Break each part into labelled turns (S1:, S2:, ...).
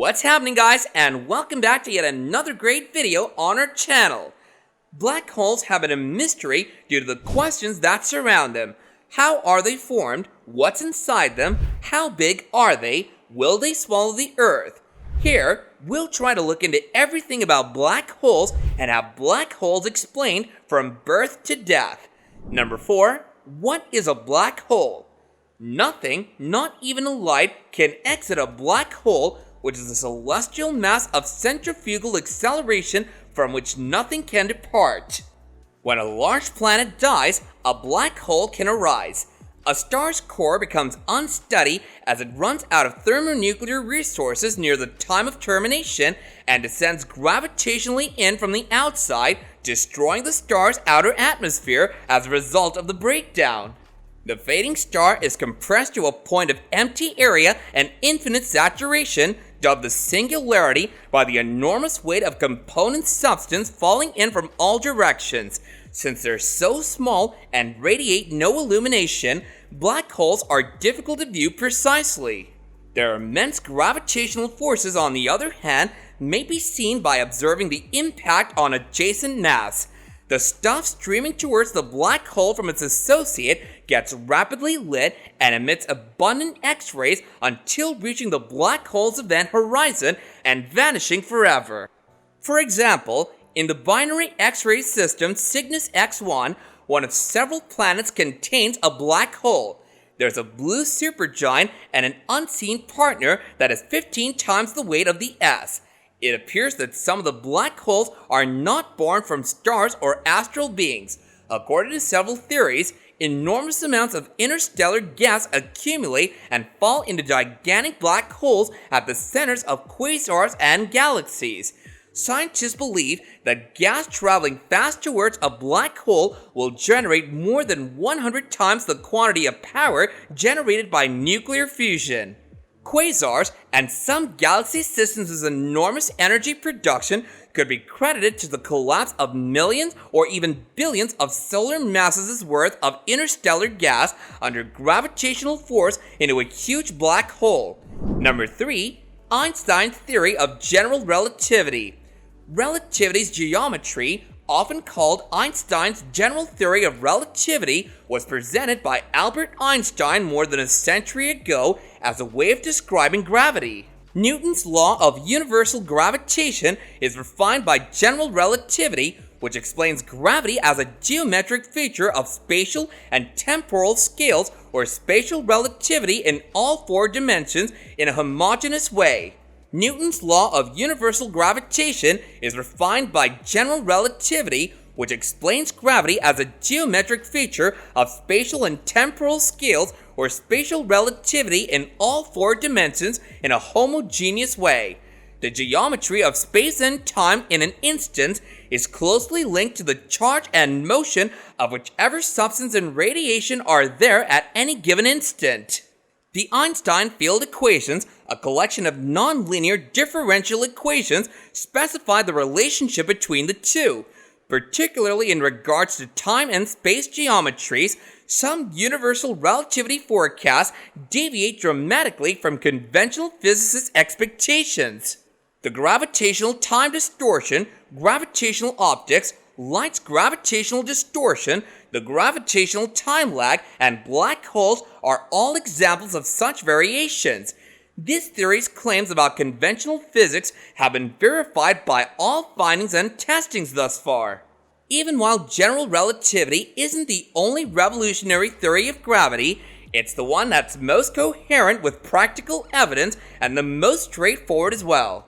S1: What's happening, guys, and welcome back to yet another great video on our channel. Black holes have been a mystery due to the questions that surround them. How are they formed? What's inside them? How big are they? Will they swallow the Earth? Here, we'll try to look into everything about black holes and have black holes explained from birth to death. Number 4, what is a black hole? Nothing, not even a light, can exit a black hole, which is a celestial mass of centrifugal acceleration from which nothing can depart. When a large planet dies, a black hole can arise. A star's core becomes unsteady as it runs out of thermonuclear resources near the time of termination and descends gravitationally in from the outside, destroying the star's outer atmosphere as a result of the breakdown. The fading star is compressed to a point of empty area and infinite saturation, dubbed the singularity by the enormous weight of component substance falling in from all directions. Since they're so small and radiate no illumination, black holes are difficult to view precisely. Their immense gravitational forces, on the other hand, may be seen by observing the impact on adjacent mass. The stuff streaming towards the black hole from its associate gets rapidly lit and emits abundant X-rays until reaching the black hole's event horizon and vanishing forever. For example, in the binary X-ray system Cygnus X1, one of several planets contains a black hole. There's a blue supergiant and an unseen partner that is 15 times the weight of the S. It appears that some of the black holes are not born from stars or astral beings. According to several theories, enormous amounts of interstellar gas accumulate and fall into gigantic black holes at the centers of quasars and galaxies. Scientists believe that gas traveling fast towards a black hole will generate more than 100 times the quantity of power generated by nuclear fusion. Quasars and some galaxy systems' enormous energy production could be credited to the collapse of millions or even billions of solar masses' worth of interstellar gas under gravitational force into a huge black hole. Number 3, Einstein's theory of general relativity. Relativity's geometry, often called Einstein's general theory of relativity, was presented by Albert Einstein more than a century ago as a way of describing gravity. Newton's law of universal gravitation is refined by general relativity, which explains gravity as a geometric feature of spatial and temporal scales or spatial relativity in all 4 dimensions in a homogeneous way. Newton's law of universal gravitation is refined by general relativity, which explains gravity as a geometric feature of spatial and temporal scales or spatial relativity in all 4 dimensions in a homogeneous way. The geometry of space and time in an instant is closely linked to the charge and motion of whichever substance and radiation are there at any given instant. The Einstein field equations, a collection of nonlinear differential equations, specify the relationship between the two. Particularly in regards to time and space geometries, some universal relativity forecasts deviate dramatically from conventional physicists' expectations. The gravitational time distortion, gravitational optics, light's gravitational distortion, the gravitational time lag, and black holes are all examples of such variations. This theory's claims about conventional physics have been verified by all findings and testings thus far. Even while general relativity isn't the only revolutionary theory of gravity, it's the one that's most coherent with practical evidence and the most straightforward as well.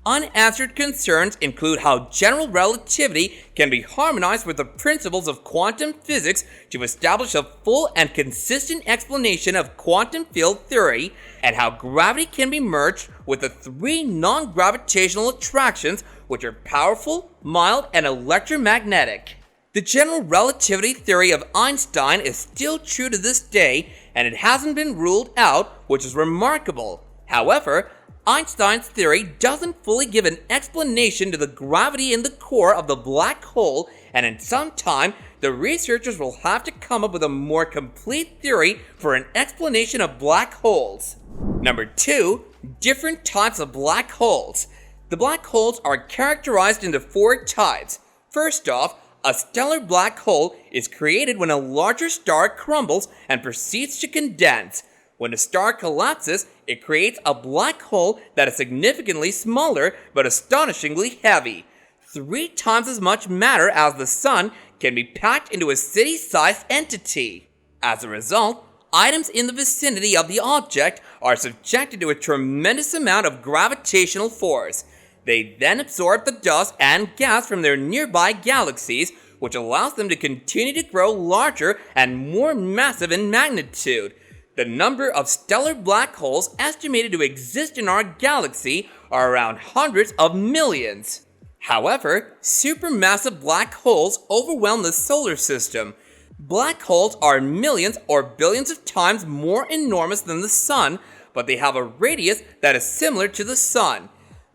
S1: Unanswered concerns include how general relativity can be harmonized with the principles of quantum physics to establish a full and consistent explanation of quantum field theory, and how gravity can be merged with the 3 non-gravitational attractions, which are powerful, mild, and electromagnetic. The general relativity theory of Einstein is still true to this day, and it hasn't been ruled out, which is remarkable. However, Einstein's theory doesn't fully give an explanation to the gravity in the core of the black hole, and in some time, the researchers will have to come up with a more complete theory for an explanation of black holes. Number 2, different types of black holes. The black holes are characterized into 4 types. First off, a stellar black hole is created when a larger star crumbles and proceeds to condense. When a star collapses, it creates a black hole that is significantly smaller but astonishingly heavy. 3 times as much matter as the Sun can be packed into a city-sized entity. As a result, items in the vicinity of the object are subjected to a tremendous amount of gravitational force. They then absorb the dust and gas from their nearby galaxies, which allows them to continue to grow larger and more massive in magnitude. The number of stellar black holes estimated to exist in our galaxy are around hundreds of millions. However, supermassive black holes overwhelm the solar system. Black holes are millions or billions of times more enormous than the Sun, but they have a radius that is similar to the Sun.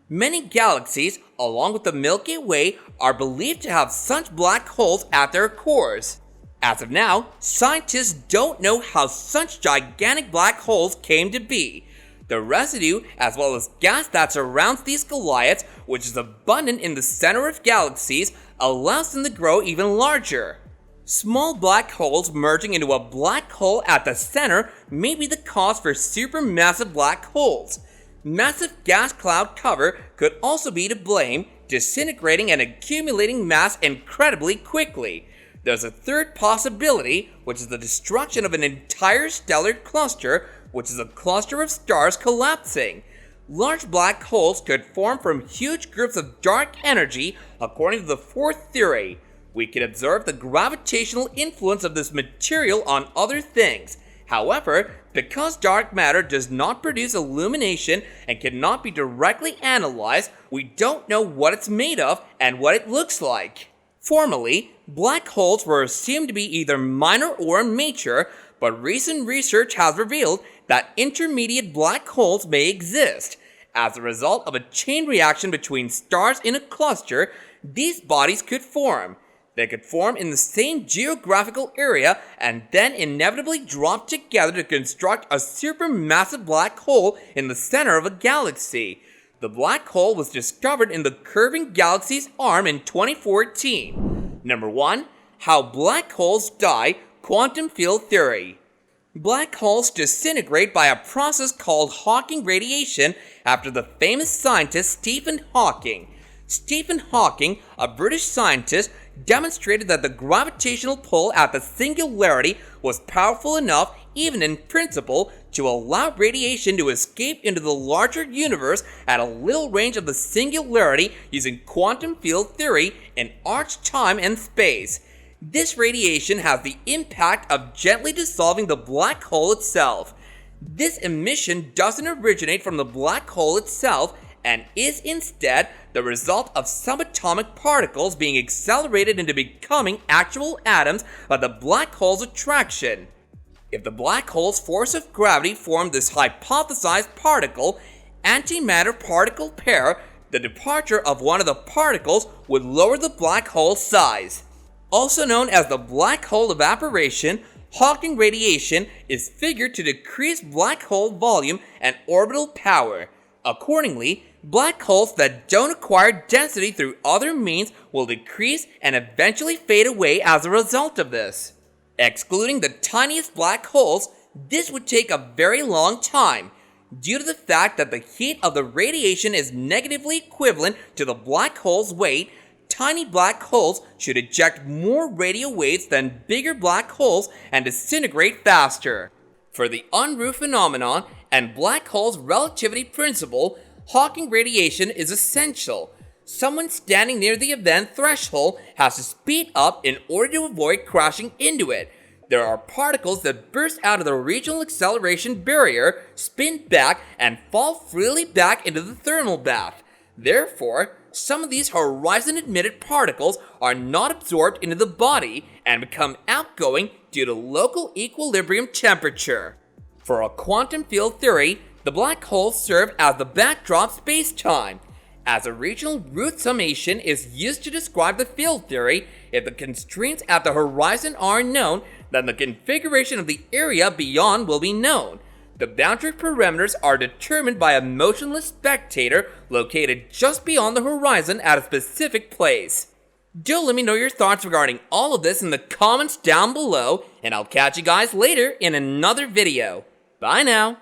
S1: Many galaxies, along with the Milky Way, are believed to have such black holes at their cores. As of now, scientists don't know how such gigantic black holes came to be. The residue, as well as gas that surrounds these goliaths, which is abundant in the center of galaxies, allows them to grow even larger. Small black holes merging into a black hole at the center may be the cause for supermassive black holes. Massive gas cloud cover could also be to blame, disintegrating and accumulating mass incredibly quickly. There's a third possibility, which is the destruction of an entire stellar cluster, which is a cluster of stars collapsing. Large black holes could form from huge groups of dark energy, according to the fourth theory. We can observe the gravitational influence of this material on other things. However, because dark matter does not produce illumination and cannot be directly analyzed, we don't know what it's made of and what it looks like. Formerly, black holes were assumed to be either minor or major, but recent research has revealed that intermediate black holes may exist. As a result of a chain reaction between stars in a cluster, these bodies could form. They could form in the same geographical area and then inevitably drop together to construct a supermassive black hole in the center of a galaxy. The black hole was discovered in the Curving Galaxies arm in 2014. Number 1. How black holes die, quantum field theory. Black holes disintegrate by a process called Hawking radiation after the famous scientist Stephen Hawking. Stephen Hawking, a British scientist, demonstrated that the gravitational pull at the singularity was powerful enough, even in principle, to allow radiation to escape into the larger universe at a little range of the singularity using quantum field theory in arched time and space. This radiation has the impact of gently dissolving the black hole itself. This emission doesn't originate from the black hole itself and is instead the result of subatomic particles being accelerated into becoming actual atoms by the black hole's attraction. If the black hole's force of gravity formed this hypothesized particle, antimatter-particle pair, the departure of one of the particles would lower the black hole size. Also known as the black hole evaporation, Hawking radiation is figured to decrease black hole volume and orbital power. Accordingly, black holes that don't acquire density through other means will decrease and eventually fade away as a result of this. Excluding the tiniest black holes, this would take a very long time. Due to the fact that the heat of the radiation is negatively equivalent to the black hole's weight, tiny black holes should eject more radio waves than bigger black holes and disintegrate faster. For the Unruh phenomenon and black hole's relativity principle, Hawking radiation is essential. Someone standing near the event threshold has to speed up in order to avoid crashing into it. There are particles that burst out of the regional acceleration barrier, spin back, and fall freely back into the thermal bath. Therefore, some of these horizon-emitted particles are not absorbed into the body and become outgoing due to local equilibrium temperature. For a quantum field theory, the black holes serve as the backdrop space-time. As a regional root summation is used to describe the field theory, if the constraints at the horizon are known, then the configuration of the area beyond will be known. The boundary parameters are determined by a motionless spectator located just beyond the horizon at a specific place. Do let me know your thoughts regarding all of this in the comments down below, and I'll catch you guys later in another video. Bye now.